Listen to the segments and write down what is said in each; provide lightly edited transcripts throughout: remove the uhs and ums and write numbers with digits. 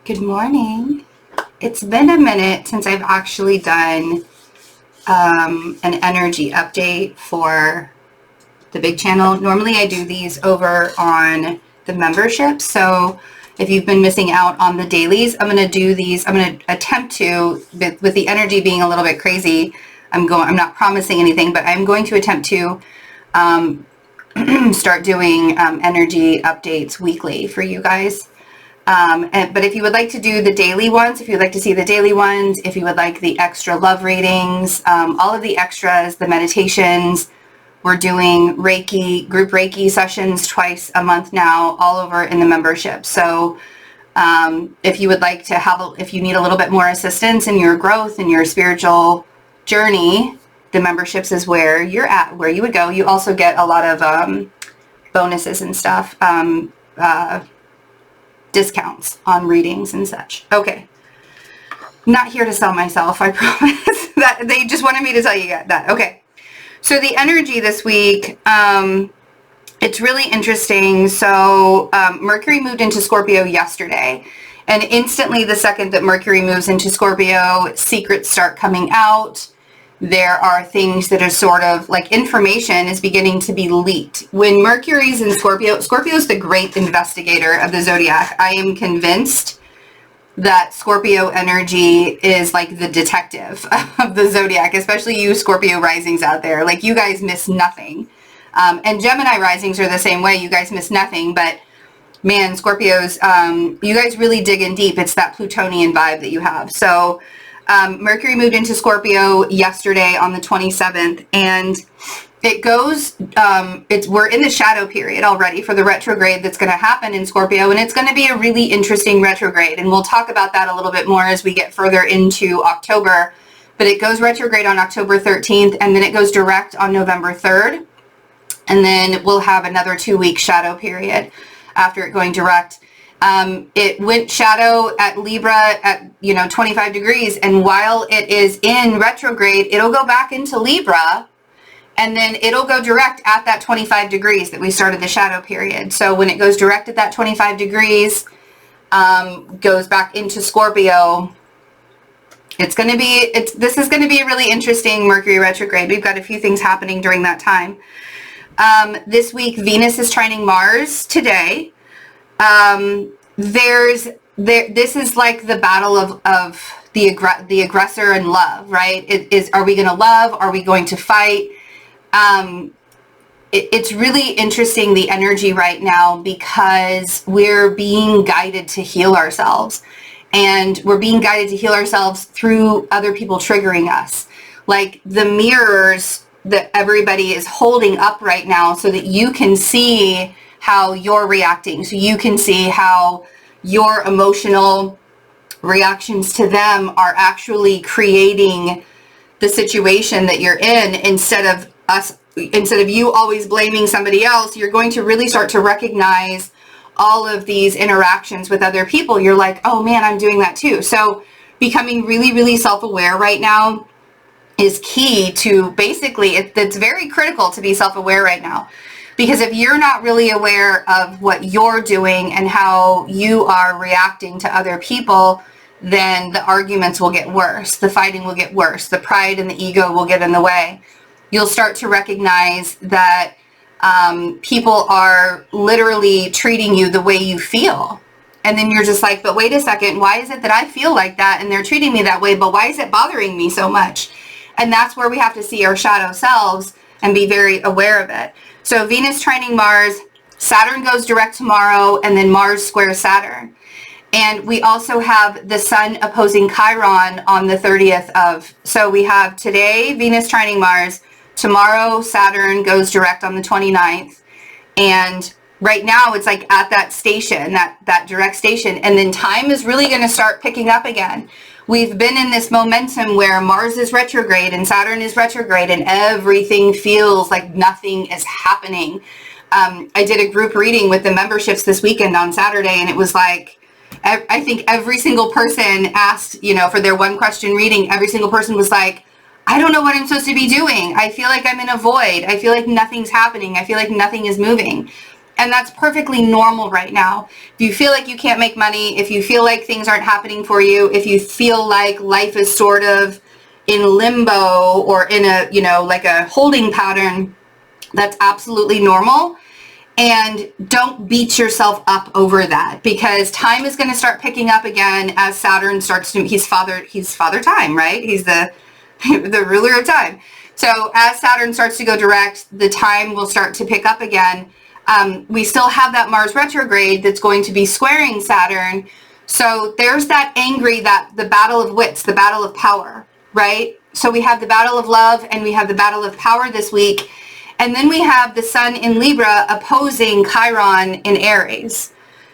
Good morning. It's been a minute since I've actually done an energy update for the big channel. Normally I do these over on the membership. So if you've been missing out on the dailies, I'm going to do these. I'm going to attempt to, with the energy being a little bit crazy, I'm not promising anything, but I'm going to attempt to start doing energy updates weekly for you guys. But if you would like to do the daily ones, if you'd like to see the daily ones, if you would like the extra love readings, all of the extras, the meditations, we're doing Reiki, group Reiki sessions twice a month now, all over in the membership. So if you would like to if you need a little bit more assistance in your growth and your spiritual journey, the memberships is where you're at, where you would go. You also get a lot of bonuses and stuff. Discounts on readings and such. Okay. Not here to sell myself, I promise. That they just wanted me to tell you that. Okay. So the energy this week, it's really interesting. So Mercury moved into Scorpio yesterday. And instantly the second that Mercury moves into Scorpio, secrets start coming out. There are things that are sort of like information is beginning to be leaked. When Mercury's in Scorpio, Scorpio is the great investigator of the zodiac. I am convinced that Scorpio energy is like the detective of the zodiac, especially you Scorpio risings out there. Like you guys miss nothing. And Gemini risings are the same way. You guys miss nothing, but man, Scorpios, you guys really dig in deep. It's that Plutonian vibe that you have. So Mercury moved into Scorpio yesterday on the 27th, and it goes, we're in the shadow period already for the retrograde that's going to happen in Scorpio, and it's going to be a really interesting retrograde, and we'll talk about that a little bit more as we get further into October, but it goes retrograde on October 13th, and then it goes direct on November 3rd, and then we'll have another 2-week shadow period after it going direct. It went shadow at Libra at 25 degrees, and while it is in retrograde, it'll go back into Libra, and then it'll go direct at that 25 degrees that we started the shadow period. So when it goes direct at that 25 degrees, goes back into Scorpio, this is going to be a really interesting Mercury retrograde. We've got a few things happening during that time. This week, Venus is trining Mars today. This is like the battle of the aggressor and love, right? Are we going to love? Are we going to fight? It's really interesting, the energy right now, because we're being guided to heal ourselves, and we're being guided to heal ourselves through other people triggering us, like the mirrors that everybody is holding up right now so that you can see how you're reacting, so you can see how your emotional reactions to them are actually creating the situation that you're in. Instead of you always blaming somebody else, you're going to really start to recognize all of these interactions with other people. You're like, oh man, I'm doing that too. So becoming really, really self-aware right now is key to, basically, it's very critical to be self-aware right now. Because if you're not really aware of what you're doing and how you are reacting to other people, then the arguments will get worse. The fighting will get worse. The pride and the ego will get in the way. You'll start to recognize that people are literally treating you the way you feel. And then you're just like, but wait a second, why is it that I feel like that and they're treating me that way, but why is it bothering me so much? And that's where we have to see our shadow selves and be very aware of it. So Venus trining Mars, Saturn goes direct tomorrow, and then Mars squares Saturn. And we also have the Sun opposing Chiron on the 30th so we have today Venus trining Mars, tomorrow Saturn goes direct on the 29th, and right now it's like at that station, that direct station, and then time is really going to start picking up again. We've been in this momentum where Mars is retrograde and Saturn is retrograde, and everything feels like nothing is happening. I did a group reading with the memberships this weekend on Saturday, and it was like, I think every single person asked, for their one question reading, every single person was like, I don't know what I'm supposed to be doing. I feel like I'm in a void. I feel like nothing's happening. I feel like nothing is moving. And that's perfectly normal right now. If you feel like you can't make money, if you feel like things aren't happening for you, if you feel like life is sort of in limbo or in a, like a holding pattern, that's absolutely normal. And don't beat yourself up over that, because time is going to start picking up again as Saturn starts to, he's father time, right? He's the ruler of time. So as Saturn starts to go direct, the time will start to pick up again. We still have that Mars retrograde that's going to be squaring Saturn. So there's that the battle of wits, the battle of power, right? So we have the battle of love and we have the battle of power this week. And then we have the sun in Libra opposing Chiron in Aries.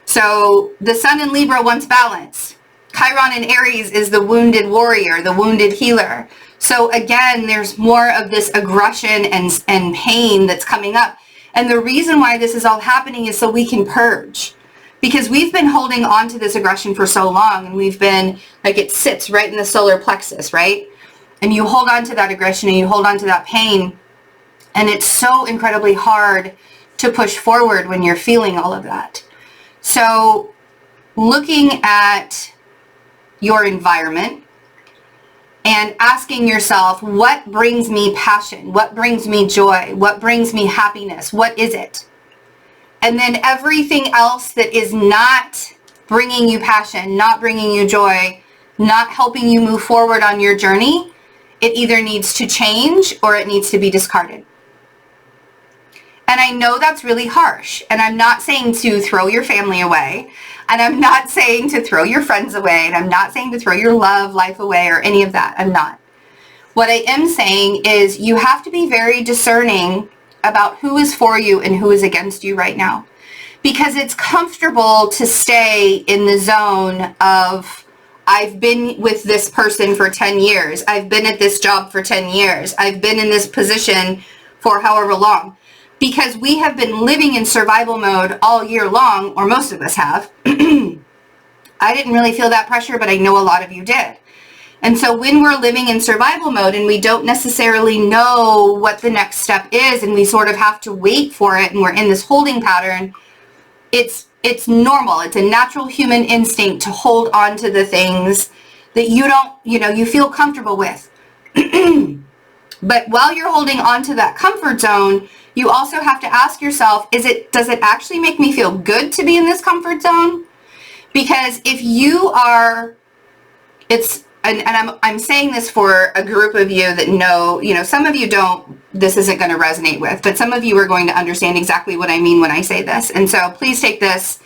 So the sun in Libra wants balance. Chiron in Aries is the wounded warrior, the wounded healer. So again, there's more of this aggression and pain that's coming up. And the reason why this is all happening is so we can purge. Because we've been holding on to this aggression for so long, and we've been, like, it sits right in the solar plexus, right? And you hold on to that aggression and you hold on to that pain. And it's so incredibly hard to push forward when you're feeling all of that. So looking at your environment and asking yourself, what brings me passion? What brings me joy? What brings me happiness? What is it? And then everything else that is not bringing you passion, not bringing you joy, not helping you move forward on your journey, it either needs to change or it needs to be discarded. And I know that's really harsh. And I'm not saying to throw your family away. And I'm not saying to throw your friends away. And I'm not saying to throw your love life away or any of that. I'm not. What I am saying is you have to be very discerning about who is for you and who is against you right now. Because it's comfortable to stay in the zone of, I've been with this person for 10 years. I've been at this job for 10 years. I've been in this position for however long. Because we have been living in survival mode all year long, or most of us have. I didn't really feel that pressure, but I know a lot of you did. And so when we're living in survival mode and we don't necessarily know what the next step is, and we sort of have to wait for it, and we're in this holding pattern, it's normal. It's a natural human instinct to hold on to the things that you don't, you feel comfortable with. But while you're holding on to that comfort zone, you also have to ask yourself, does it actually make me feel good to be in this comfort zone? Because if you are, I'm saying this for a group of you that know, some of you this isn't going to resonate with, but some of you are going to understand exactly what I mean when I say this. And so please take this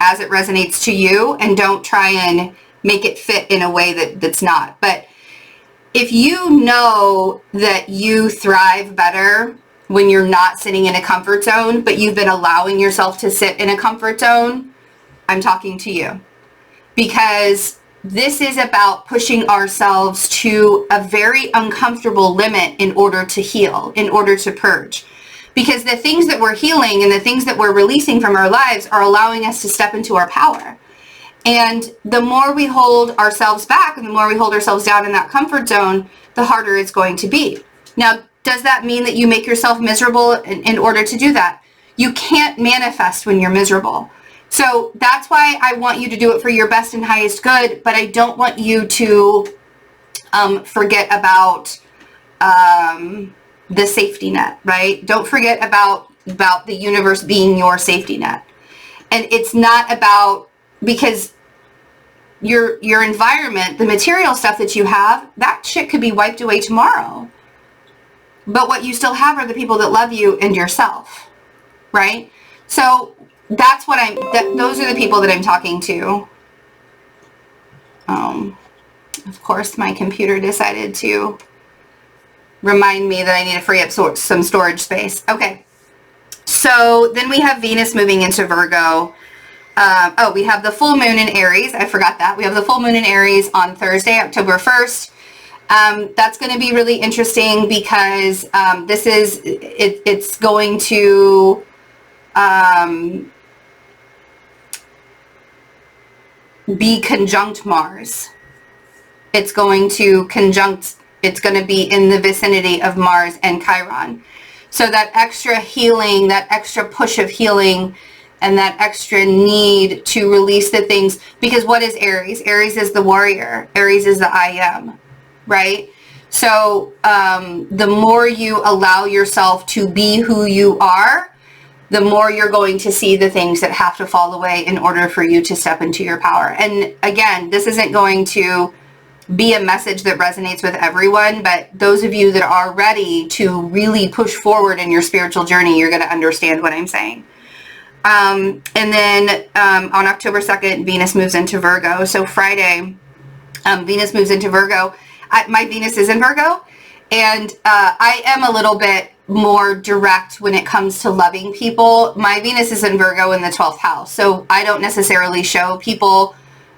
as it resonates to you and don't try and make it fit in a way that's not. But if you know that you thrive better when you're not sitting in a comfort zone, but you've been allowing yourself to sit in a comfort zone, I'm talking to you. Because this is about pushing ourselves to a very uncomfortable limit in order to heal, in order to purge. Because the things that we're healing and the things that we're releasing from our lives are allowing us to step into our power. And the more we hold ourselves back and the more we hold ourselves down in that comfort zone, the harder it's going to be. Now, does that mean that you make yourself miserable in order to do that? You can't manifest when you're miserable. So that's why I want you to do it for your best and highest good, but I don't want you to forget about the safety net, right? Don't forget about the universe being your safety net. And it's not about, because your environment, the material stuff that you have, that shit could be wiped away tomorrow. But what you still have are the people that love you and yourself, right? So that's what those are the people that I'm talking to. Of course, my computer decided to remind me that I need to free up some storage space. Okay. So then we have Venus moving into Virgo. We have the full moon in Aries. I forgot that. We have the full moon in Aries on Thursday, October 1st. That's going to be really interesting because it's going to be conjunct Mars. It's going to be in the vicinity of Mars and Chiron. So that extra healing, that extra push of healing, and that extra need to release the things, because what is Aries? Aries is the warrior. Aries is the I am, right? So the more you allow yourself to be who you are, the more you're going to see the things that have to fall away in order for you to step into your power. And again, this isn't going to be a message that resonates with everyone, but those of you that are ready to really push forward in your spiritual journey, you're going to understand what I'm saying. And then on October 2nd, Venus moves into Virgo. So Friday, Venus moves into Virgo. My Venus is in Virgo, and I am a little bit more direct when it comes to loving people. My Venus is in Virgo in the 12th house, so I don't necessarily show people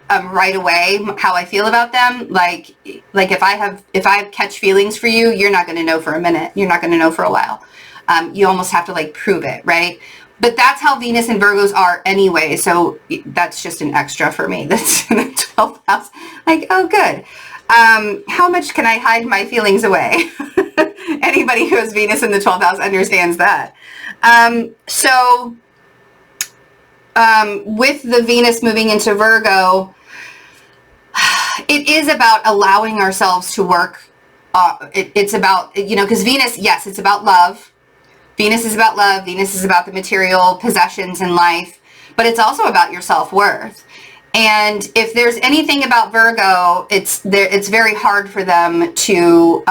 right away how I feel about them. Like if I catch feelings for you, you're not going to know for a minute. You're not going to know for a while. You almost have to like prove it, right? But that's how Venus and Virgos are anyway. So that's just an extra for me. That's in the 12th house. Like, oh, good. How much can I hide my feelings away? Anybody who has Venus in the 12th house understands that. With the Venus moving into Virgo, it is about allowing ourselves to work. It's about, because Venus, yes, it's about love. Venus is about love. Venus is about the material possessions in life, but it's also about your self-worth. And if there's anything about Virgo, it's very hard for them to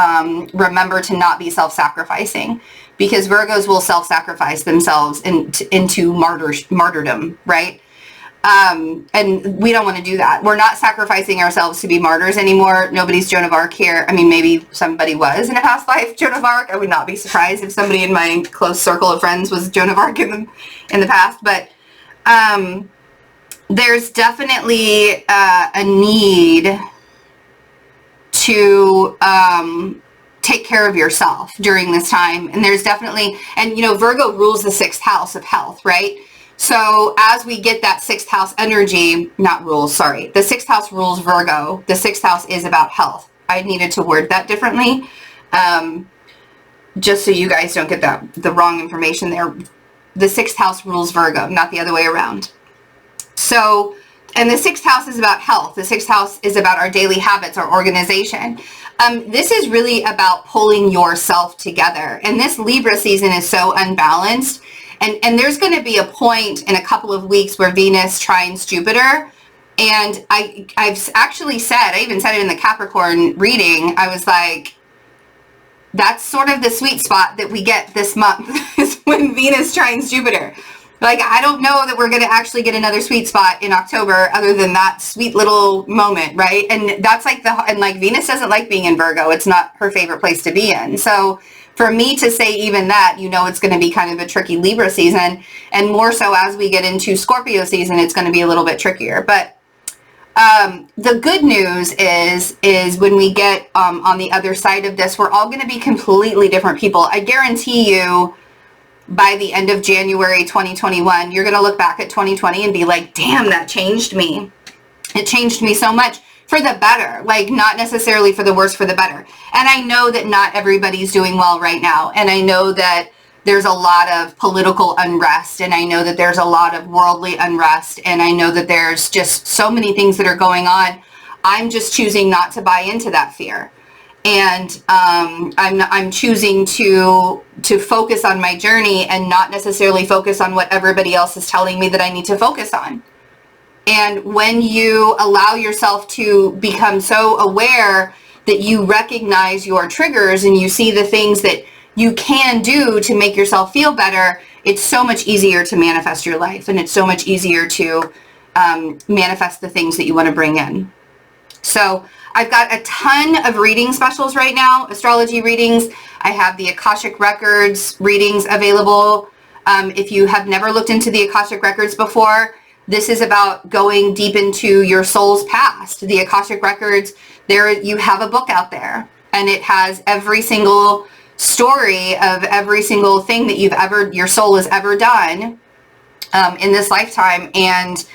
remember to not be self-sacrificing, because Virgos will self-sacrifice themselves into martyrdom, right? And we don't want to do that. We're not sacrificing ourselves to be martyrs anymore. Nobody's Joan of Arc here. I mean, maybe somebody was in a past life Joan of Arc. I would not be surprised if somebody in my close circle of friends was Joan of Arc in the past. But there's definitely a need to take care of yourself during this time. And there's definitely, and Virgo rules the 6th house of health, right? So as we get that 6th house energy, the 6th house rules Virgo. The 6th house is about health. I needed to word that differently, just so you guys don't get the wrong information there. The 6th house rules Virgo, not the other way around. So, and the 6th house is about health. The 6th house is about our daily habits, our organization. This is really about pulling yourself together. And this Libra season is so unbalanced. And there's going to be a point in a couple of weeks where Venus trines Jupiter. And I've actually said, I even said it in the Capricorn reading, I was like, that's sort of the sweet spot that we get this month is when Venus trines Jupiter. Like, I don't know that we're going to actually get another sweet spot in October other than that sweet little moment, right? And that's like Venus doesn't like being in Virgo. It's not her favorite place to be in. So for me to say even that, it's going to be kind of a tricky Libra season. And more so as we get into Scorpio season, it's going to be a little bit trickier. But the good news is when we get on the other side of this, we're all going to be completely different people. I guarantee you, by the end of January 2021, you're going to look back at 2020 and be like, damn, that changed me. It changed me so much for the better, like not necessarily for the worse, for the better. And I know that not everybody's doing well right now. And I know that there's a lot of political unrest, and I know that there's a lot of worldly unrest, and I know that there's just so many things that are going on. I'm just choosing not to buy into that fear. And I'm choosing to focus on my journey and not necessarily focus on what everybody else is telling me that I need to focus on. And when you allow yourself to become so aware that you recognize your triggers and you see the things that you can do to make yourself feel better, it's so much easier to manifest your life, and it's so much easier to manifest the things that you want to bring in. So I've got a ton of reading specials right now, astrology readings. I have the Akashic Records readings available. If you have never looked into the Akashic Records before, this is about going deep into your soul's past. The Akashic Records, there you have a book out there, and it has every single story of every single thing that your soul has ever done in this lifetime, and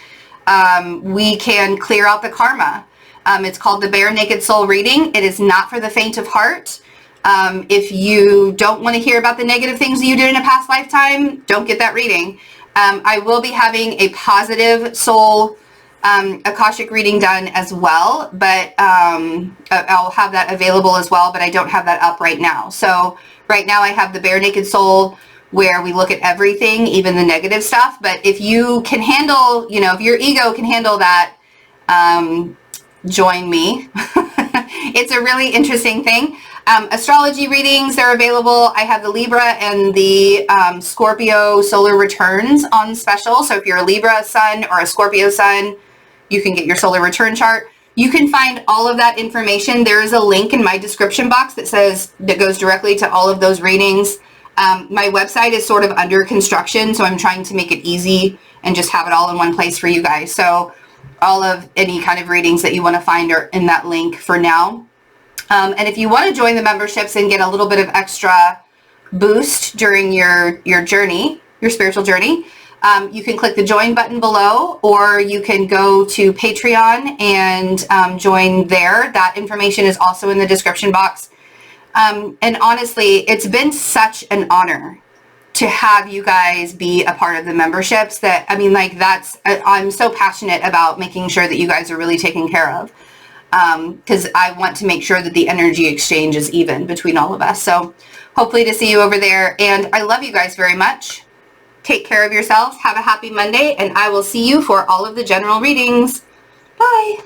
we can clear out the karma. It's called the Bare Naked Soul Reading. It is not for the faint of heart. If you don't want to hear about the negative things that you did in a past lifetime, don't get that reading. I will be having a positive soul Akashic reading done as well, but I'll have that available as well, but I don't have that up right now. So right now I have the Bare Naked Soul, where we look at everything, even the negative stuff. But if you can handle, you know, if your ego can handle that, join me. It's a really interesting thing. Astrology readings, they're available. I have the Libra and the Scorpio solar returns on special. So if you're a Libra sun or a Scorpio sun, you can get your solar return chart. You can find all of that information. There is a link in my description box that goes directly to all of those readings. My website is sort of under construction, so I'm trying to make it easy and just have it all in one place for you guys. So all of any kind of readings that you want to find are in that link for now. And if you want to join the memberships and get a little bit of extra boost during your journey, your spiritual journey, you can click the join button below, or you can go to Patreon and join there. That information is also in the description box. And honestly, it's been such an honor to have you guys be a part of the memberships that, I mean, like I'm so passionate about making sure that you guys are really taken care of. Because I want to make sure that the energy exchange is even between all of us. So hopefully to see you over there. And I love you guys very much. Take care of yourselves. Have a happy Monday. And I will see you for all of the general readings. Bye.